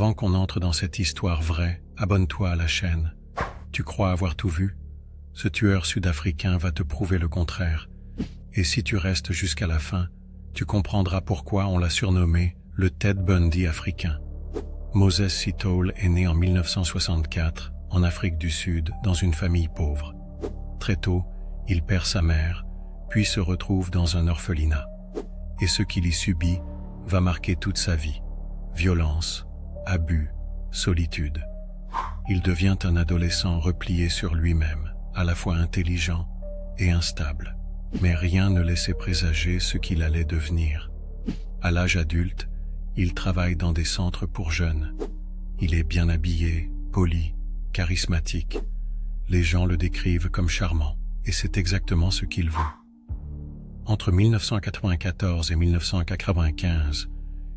Avant qu'on entre dans cette histoire vraie, abonne-toi à la chaîne. Tu crois avoir tout vu? Ce tueur sud-africain va te prouver le contraire. Et si tu restes jusqu'à la fin, tu comprendras pourquoi on l'a surnommé le Ted Bundy africain. Moses Sithole est né en 1964 en Afrique du Sud dans une famille pauvre. Très tôt, il perd sa mère, puis se retrouve dans un orphelinat. Et ce qu'il y subit va marquer toute sa vie. Violence, abus, solitude. Il devient un adolescent replié sur lui-même, à la fois intelligent et instable. Mais rien ne laissait présager ce qu'il allait devenir. À l'âge adulte, il travaille dans des centres pour jeunes. Il est bien habillé, poli, charismatique. Les gens le décrivent comme charmant, et c'est exactement ce qu'il vaut. Entre 1994 et 1995,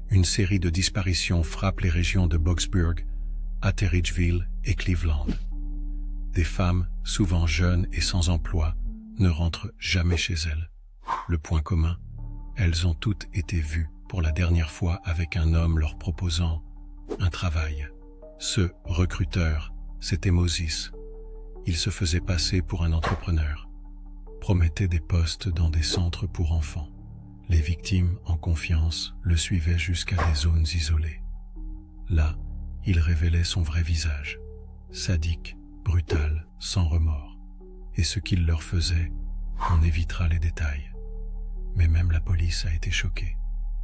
une série de disparitions frappe les régions de Boksburg, Atteridgeville et Cleveland. Des femmes, souvent jeunes et sans emploi, ne rentrent jamais chez elles. Le point commun, elles ont toutes été vues pour la dernière fois avec un homme leur proposant un travail. Ce recruteur, c'était Moses. Il se faisait passer pour un entrepreneur, promettait des postes dans des centres pour enfants. Les victimes, en confiance, le suivaient jusqu'à des zones isolées. Là, il révélait son vrai visage, sadique, brutal, sans remords. Et ce qu'il leur faisait, on évitera les détails. Mais même la police a été choquée.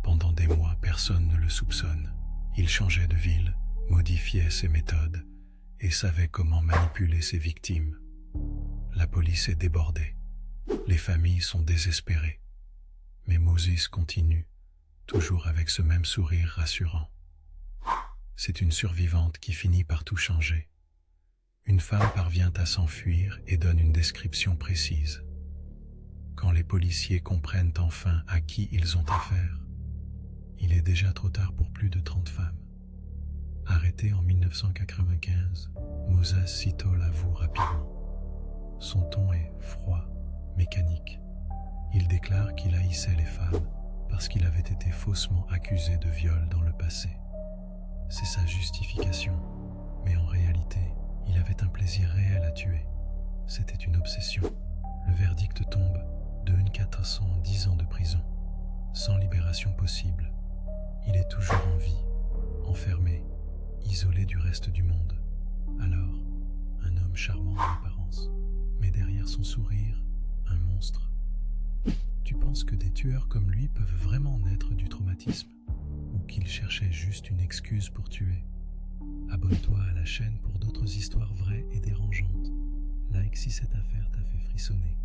Pendant des mois, personne ne le soupçonne. Il changeait de ville, modifiait ses méthodes et savait comment manipuler ses victimes. La police est débordée. Les familles sont désespérées. Mais Moses continue, toujours avec ce même sourire rassurant. C'est une survivante qui finit par tout changer. Une femme parvient à s'enfuir et donne une description précise. Quand les policiers comprennent enfin à qui ils ont affaire, il est déjà trop tard pour plus de 30 femmes. Arrêté en 1995, Moses Sithole avoue rapidement. Son ton est froid, mécanique. Il déclare qu'il haïssait les femmes parce qu'il avait été faussement accusé de viol dans le passé. C'est sa justification, mais en réalité, il avait un plaisir réel à tuer. C'était une obsession. Le verdict tombe, 410 ans de prison, sans libération possible. Il est toujours en vie, enfermé, isolé du reste du monde. Alors, un homme charmant en apparence, mais derrière son sourire, un monstre. Tu penses que des tueurs comme lui peuvent vraiment naître du traumatisme, ou qu'ils cherchaient juste une excuse pour tuer? Abonne-toi à la chaîne pour d'autres histoires vraies et dérangeantes. Like si cette affaire t'a fait frissonner.